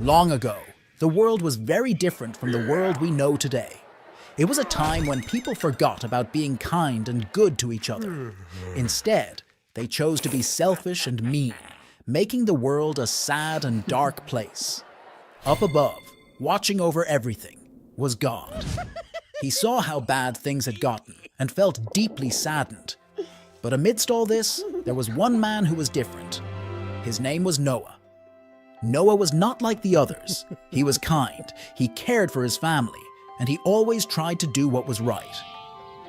Long ago, the world was very different from the world we know today. It was a time when people forgot about being kind and good to each other. Instead, they chose to be selfish and mean, making the world a sad and dark place. Up above, watching over everything, was God. He saw how bad things had gotten and felt deeply saddened. But amidst all this, there was one man who was different. His name was Noah. Noah was not like the others. He was kind, he cared for his family, and he always tried to do what was right.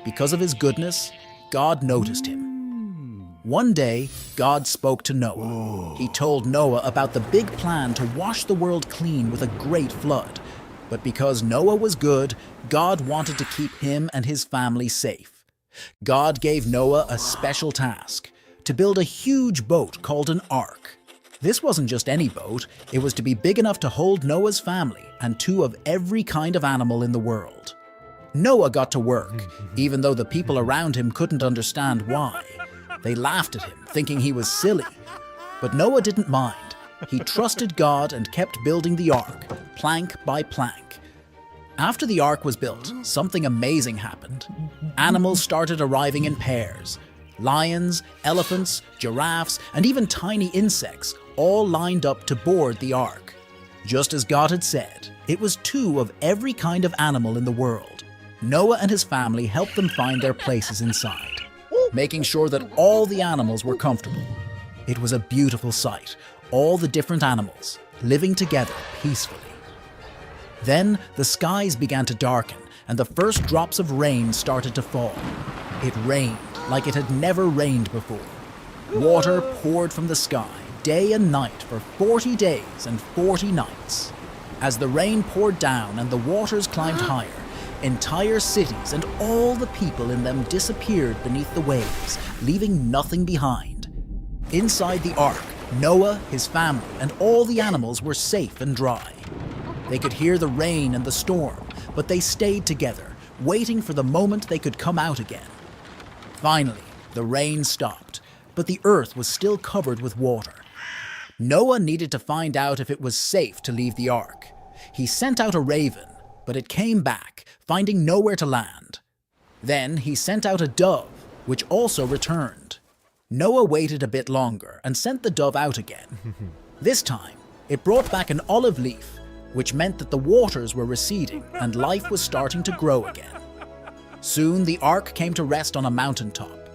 Because of his goodness, God noticed him. One day, God spoke to Noah. He told Noah about the big plan to wash the world clean with a great flood. But because Noah was good, God wanted to keep him and his family safe. God gave Noah a special task, to build a huge boat called an ark. This wasn't just any boat, it was to be big enough to hold Noah's family and two of every kind of animal in the world. Noah got to work, even though the people around him couldn't understand why. They laughed at him, thinking he was silly. But Noah didn't mind. He trusted God and kept building the ark, plank by plank. After the ark was built, something amazing happened. Animals started arriving in pairs. Lions, elephants, giraffes, and even tiny insects all lined up to board the ark. Just as God had said, it was two of every kind of animal in the world. Noah and his family helped them find their places inside, making sure that all the animals were comfortable. It was a beautiful sight, all the different animals living together peacefully. Then the skies began to darken and the first drops of rain started to fall. It rained like it had never rained before. Water poured from the sky day and night for 40 days and 40 nights. As the rain poured down and the waters climbed higher, entire cities and all the people in them disappeared beneath the waves, leaving nothing behind. Inside the ark, Noah, his family, and all the animals were safe and dry. They could hear the rain and the storm, but they stayed together, waiting for the moment they could come out again. Finally, the rain stopped, but the earth was still covered with water. Noah needed to find out if it was safe to leave the ark. He sent out a raven, but it came back, finding nowhere to land. Then he sent out a dove, which also returned. Noah waited a bit longer and sent the dove out again. This time, it brought back an olive leaf, which meant that the waters were receding and life was starting to grow again. Soon the ark came to rest on a mountaintop.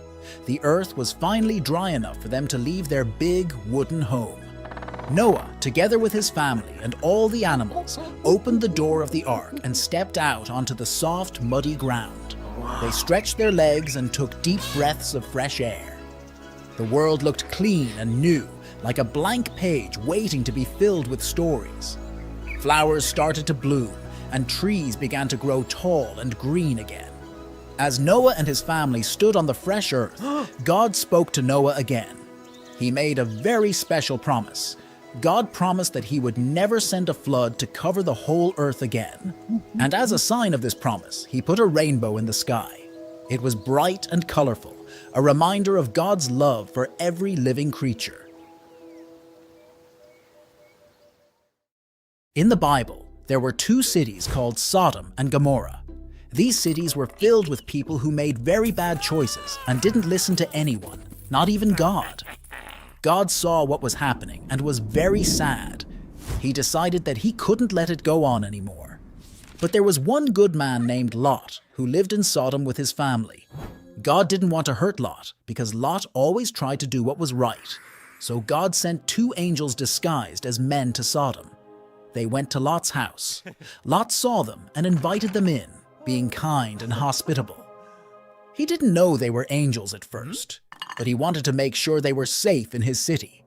The earth was finally dry enough for them to leave their big wooden home. Noah, together with his family and all the animals, opened the door of the ark and stepped out onto the soft, muddy ground. They stretched their legs and took deep breaths of fresh air. The world looked clean and new, like a blank page waiting to be filled with stories. Flowers started to bloom, and trees began to grow tall and green again. As Noah and his family stood on the fresh earth, God spoke to Noah again. He made a very special promise. God promised that he would never send a flood to cover the whole earth again. And as a sign of this promise, he put a rainbow in the sky. It was bright and colorful, a reminder of God's love for every living creature. In the Bible, there were two cities called Sodom and Gomorrah. These cities were filled with people who made very bad choices and didn't listen to anyone, not even God. God saw what was happening and was very sad. He decided that he couldn't let it go on anymore. But there was one good man named Lot who lived in Sodom with his family. God didn't want to hurt Lot because Lot always tried to do what was right. So God sent two angels disguised as men to Sodom. They went to Lot's house. Lot saw them and invited them in, being kind and hospitable. He didn't know they were angels at first, but he wanted to make sure they were safe in his city.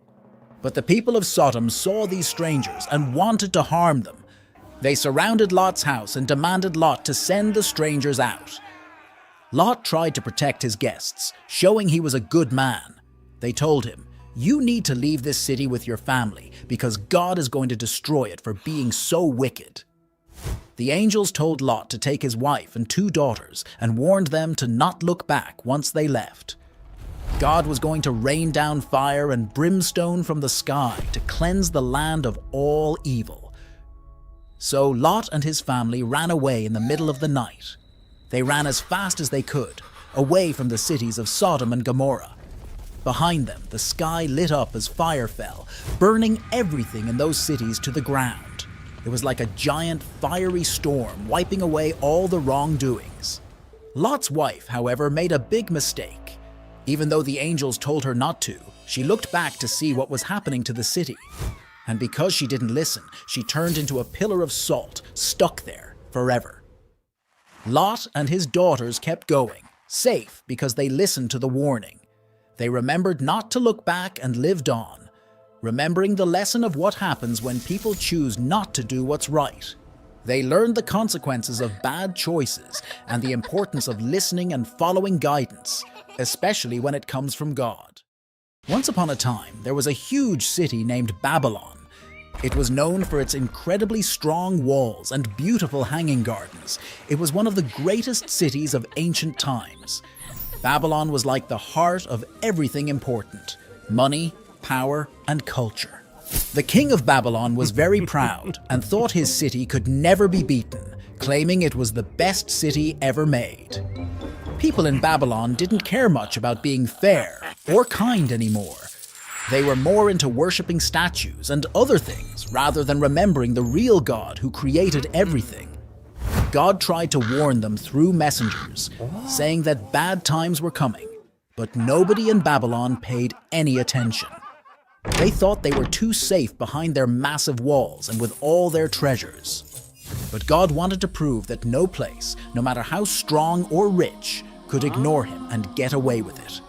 But the people of Sodom saw these strangers and wanted to harm them. They surrounded Lot's house and demanded Lot to send the strangers out. Lot tried to protect his guests, showing he was a good man. They told him, "You need to leave this city with your family because God is going to destroy it for being so wicked." The angels told Lot to take his wife and two daughters and warned them to not look back once they left. God was going to rain down fire and brimstone from the sky to cleanse the land of all evil. So Lot and his family ran away in the middle of the night. They ran as fast as they could, away from the cities of Sodom and Gomorrah. Behind them, the sky lit up as fire fell, burning everything in those cities to the ground. It was like a giant fiery storm wiping away all the wrongdoings. Lot's wife, however, made a big mistake. Even though the angels told her not to, she looked back to see what was happening to the city. And because she didn't listen, she turned into a pillar of salt, stuck there forever. Lot and his daughters kept going, safe because they listened to the warning. They remembered not to look back and lived on, remembering the lesson of what happens when people choose not to do what's right. They learned the consequences of bad choices and the importance of listening and following guidance, especially when it comes from God. Once upon a time, there was a huge city named Babylon. It was known for its incredibly strong walls and beautiful hanging gardens. It was one of the greatest cities of ancient times. Babylon was like the heart of everything important: money, power, and culture. The king of Babylon was very proud and thought his city could never be beaten, claiming it was the best city ever made. People in Babylon didn't care much about being fair or kind anymore. They were more into worshipping statues and other things rather than remembering the real God who created everything. God tried to warn them through messengers, saying that bad times were coming, but nobody in Babylon paid any attention. They thought they were too safe behind their massive walls and with all their treasures. But God wanted to prove that no place, no matter how strong or rich, could ignore him and get away with it.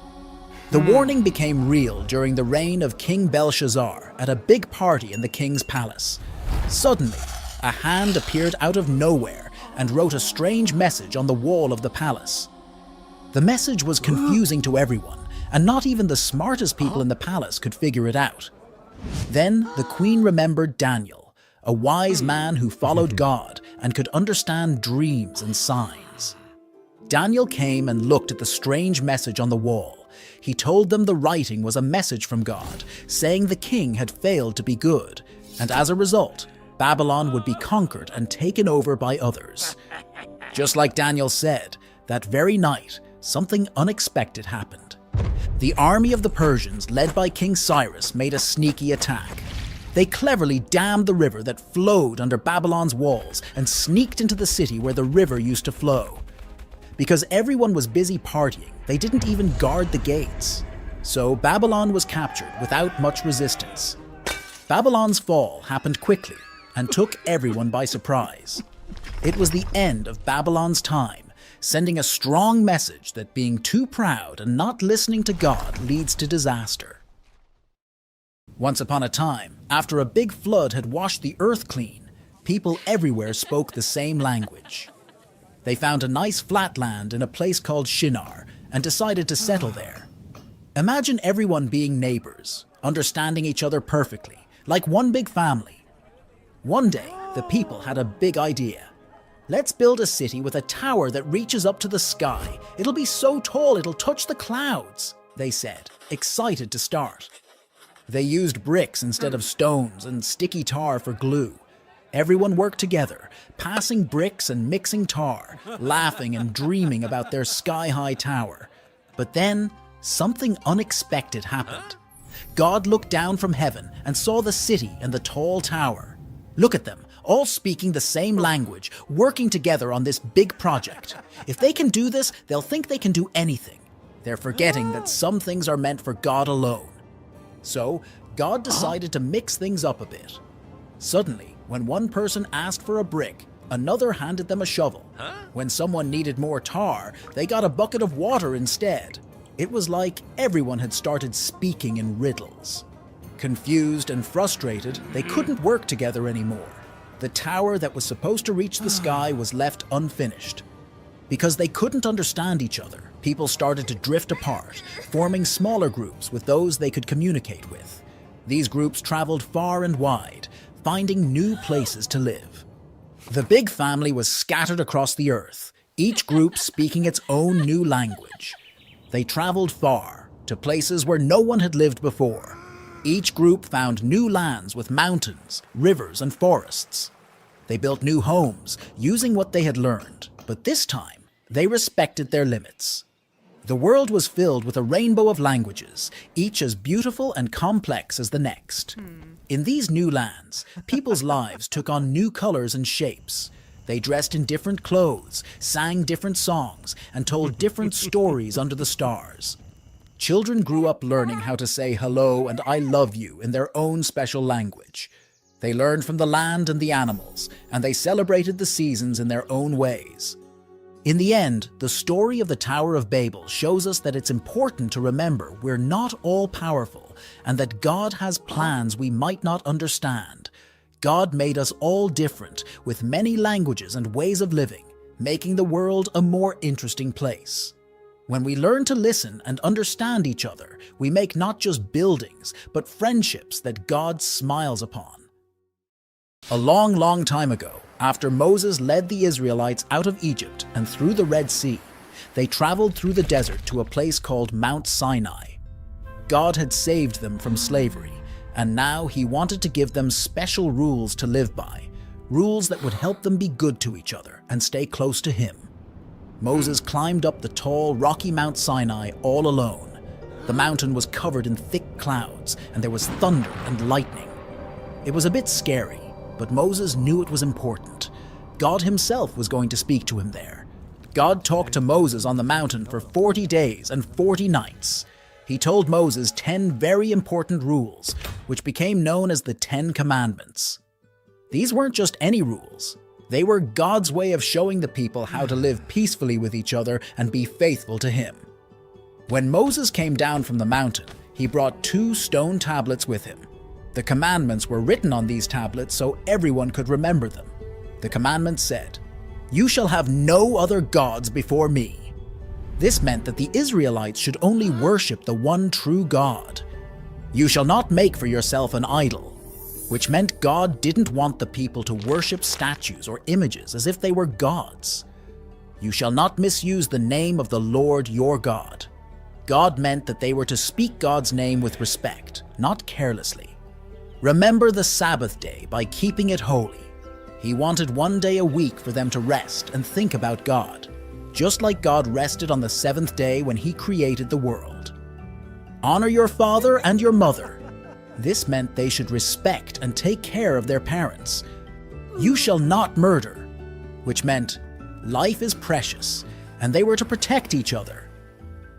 The warning became real during the reign of King Belshazzar at a big party in the king's palace. Suddenly, a hand appeared out of nowhere and wrote a strange message on the wall of the palace. The message was confusing to everyone, and not even the smartest people in the palace could figure it out. Then the queen remembered Daniel, a wise man who followed God and could understand dreams and signs. Daniel came and looked at the strange message on the wall. He told them the writing was a message from God, saying the king had failed to be good, and as a result, Babylon would be conquered and taken over by others. Just like Daniel said, that very night, something unexpected happened. The army of the Persians, led by King Cyrus, made a sneaky attack. They cleverly dammed the river that flowed under Babylon's walls and sneaked into the city where the river used to flow. Because everyone was busy partying, they didn't even guard the gates. So Babylon was captured without much resistance. Babylon's fall happened quickly and took everyone by surprise. It was the end of Babylon's time, sending a strong message that being too proud and not listening to God leads to disaster. Once upon a time, after a big flood had washed the earth clean, people everywhere spoke the same language. They found a nice flat land in a place called Shinar and decided to settle there. Imagine everyone being neighbors, understanding each other perfectly, like one big family. One day, the people had a big idea. Let's build a city with a tower that reaches up to the sky. It'll be so tall it'll touch the clouds, they said, excited to start. They used bricks instead of stones and sticky tar for glue. Everyone worked together, passing bricks and mixing tar, laughing and dreaming about their sky-high tower. But then, something unexpected happened. God looked down from heaven and saw the city and the tall tower. Look at them, all speaking the same language, working together on this big project. If they can do this, they'll think they can do anything. They're forgetting that some things are meant for God alone. So, God decided to mix things up a bit. Suddenly, when one person asked for a brick, another handed them a shovel. When someone needed more tar, they got a bucket of water instead. It was like everyone had started speaking in riddles. Confused and frustrated, they couldn't work together anymore. The tower that was supposed to reach the sky was left unfinished. Because they couldn't understand each other, people started to drift apart, forming smaller groups with those they could communicate with. These groups traveled far and wide, finding new places to live. The big family was scattered across the earth, each group speaking its own new language. They traveled far, to places where no one had lived before. Each group found new lands with mountains, rivers, and forests. They built new homes, using what they had learned, but this time, they respected their limits. The world was filled with a rainbow of languages, each as beautiful and complex as the next. In these new lands, people's lives took on new colors and shapes. They dressed in different clothes, sang different songs, and told different stories under the stars. Children grew up learning how to say hello and I love you in their own special language. They learned from the land and the animals, and they celebrated the seasons in their own ways. In the end, the story of the Tower of Babel shows us that it's important to remember we're not all powerful and that God has plans we might not understand. God made us all different, with many languages and ways of living, making the world a more interesting place. When we learn to listen and understand each other, we make not just buildings, but friendships that God smiles upon. A long, long time ago, after Moses led the Israelites out of Egypt and through the Red Sea, they traveled through the desert to a place called Mount Sinai. God had saved them from slavery, and now he wanted to give them special rules to live by, rules that would help them be good to each other and stay close to him. Moses climbed up the tall, rocky Mount Sinai all alone. The mountain was covered in thick clouds, and there was thunder and lightning. It was a bit scary, but Moses knew it was important. God himself was going to speak to him there. God talked to Moses on the mountain for 40 days and 40 nights. He told Moses 10 very important rules, which became known as the 10 Commandments. These weren't just any rules. They were God's way of showing the people how to live peacefully with each other and be faithful to him. When Moses came down from the mountain, he brought 2 stone tablets with him. The commandments were written on these tablets so everyone could remember them. The commandments said, "You shall have no other gods before me." This meant that the Israelites should only worship the one true God. "You shall not make for yourself an idol," which meant God didn't want the people to worship statues or images as if they were gods. "You shall not misuse the name of the Lord your God." God meant that they were to speak God's name with respect, not carelessly. Remember the Sabbath day by keeping it holy. He wanted one day a week for them to rest and think about God, just like God rested on the 7th day when he created the world. Honor your father and your mother. This meant they should respect and take care of their parents. You shall not murder, which meant life is precious, and they were to protect each other.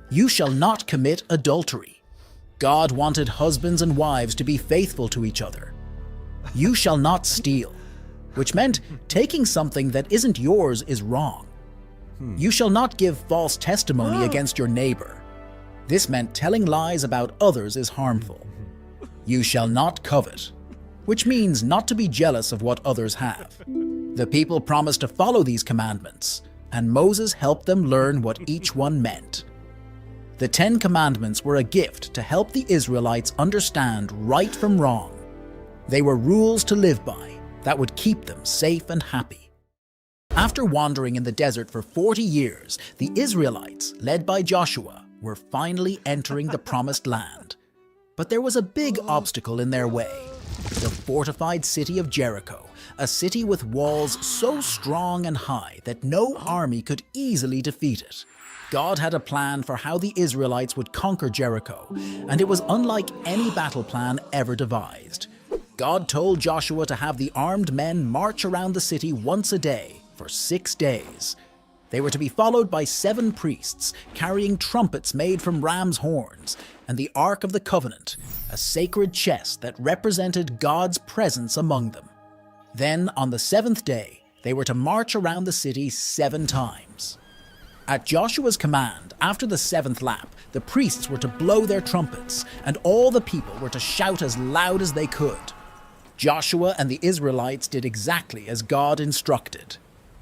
You shall not commit adultery. God wanted husbands and wives to be faithful to each other. You shall not steal, which meant taking something that isn't yours is wrong. You shall not give false testimony against your neighbor. This meant telling lies about others is harmful. You shall not covet, which means not to be jealous of what others have. The people promised to follow these commandments, and Moses helped them learn what each one meant. The 10 Commandments were a gift to help the Israelites understand right from wrong. They were rules to live by that would keep them safe and happy. After wandering in the desert for 40 years, the Israelites, led by Joshua, were finally entering the Promised Land. But there was a big obstacle in their way: the fortified city of Jericho, a city with walls so strong and high that no army could easily defeat it. God had a plan for how the Israelites would conquer Jericho, and it was unlike any battle plan ever devised. God told Joshua to have the armed men march around the city once a day for 6 days. They were to be followed by 7 priests carrying trumpets made from ram's horns, and the Ark of the Covenant, a sacred chest that represented God's presence among them. Then, on the 7th day, they were to march around the city 7 times. At Joshua's command, after the 7th lap, the priests were to blow their trumpets, and all the people were to shout as loud as they could. Joshua and the Israelites did exactly as God instructed.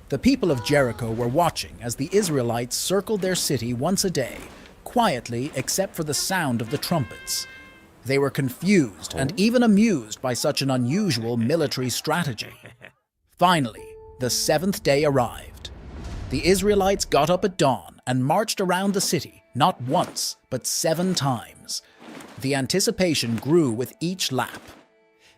The people of Jericho were watching as the Israelites circled their city once a day, quietly except for the sound of the trumpets. They were confused and even amused by such an unusual military strategy. Finally, the 7th day arrived. The Israelites got up at dawn and marched around the city, not once, but 7 times. The anticipation grew with each lap.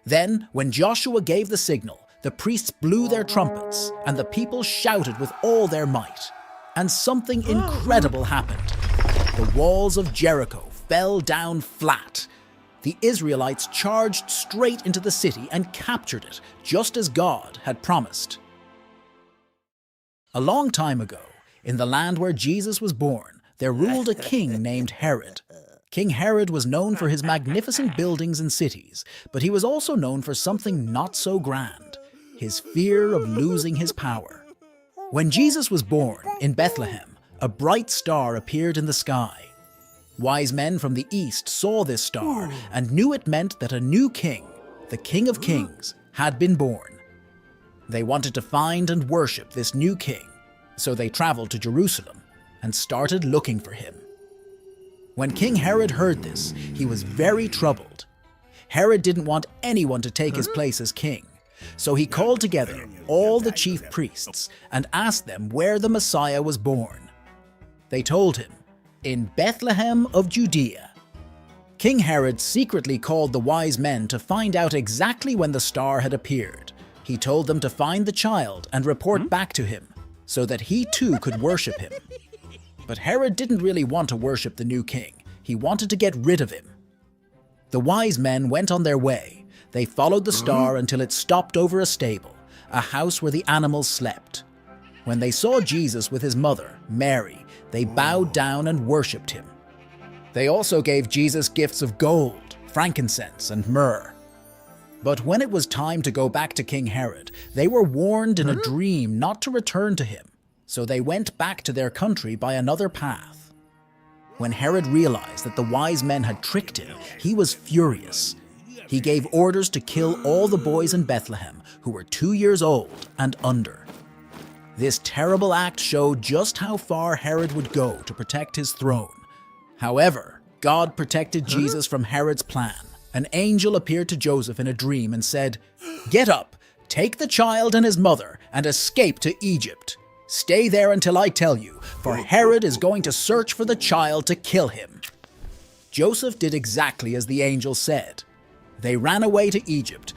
Then, when Joshua gave the signal, The priests blew their trumpets, and the people shouted with all their might. And something incredible happened. The walls of Jericho fell down flat. The Israelites charged straight into the city and captured it, just as God had promised. A long time ago, in the land where Jesus was born, there ruled a king named Herod. King Herod was known for his magnificent buildings and cities, but he was also known for something not so grand: his fear of losing his power. When Jesus was born in Bethlehem, a bright star appeared in the sky. Wise men from the east saw this star and knew it meant that a new king, the King of Kings, had been born. They wanted to find and worship this new king, so they traveled to Jerusalem and started looking for him. When King Herod heard this, he was very troubled. Herod didn't want anyone to take his place as king, so he called together all the chief priests and asked them where the Messiah was born. They told him, "In Bethlehem of Judea." King Herod secretly called the wise men to find out exactly when the star had appeared. He told them to find the child and report back to him, so that he too could worship him. But Herod didn't really want to worship the new king. He wanted to get rid of him. The wise men went on their way. They followed the star until it stopped over a stable, a house where the animals slept. When they saw Jesus with his mother, Mary, they bowed down and worshipped him. They also gave Jesus gifts of gold, frankincense, and myrrh. But when it was time to go back to King Herod, they were warned in a dream not to return to him, so they went back to their country by another path. When Herod realized that the wise men had tricked him, he was furious. He gave orders to kill all the boys in Bethlehem who were 2 years old and under. This terrible act showed just how far Herod would go to protect his throne. However, God protected Jesus from Herod's plan. An angel appeared to Joseph in a dream and said, "Get up, take the child and his mother, and escape to Egypt. Stay there until I tell you, for Herod is going to search for the child to kill him." Joseph did exactly as the angel said. They ran away to Egypt,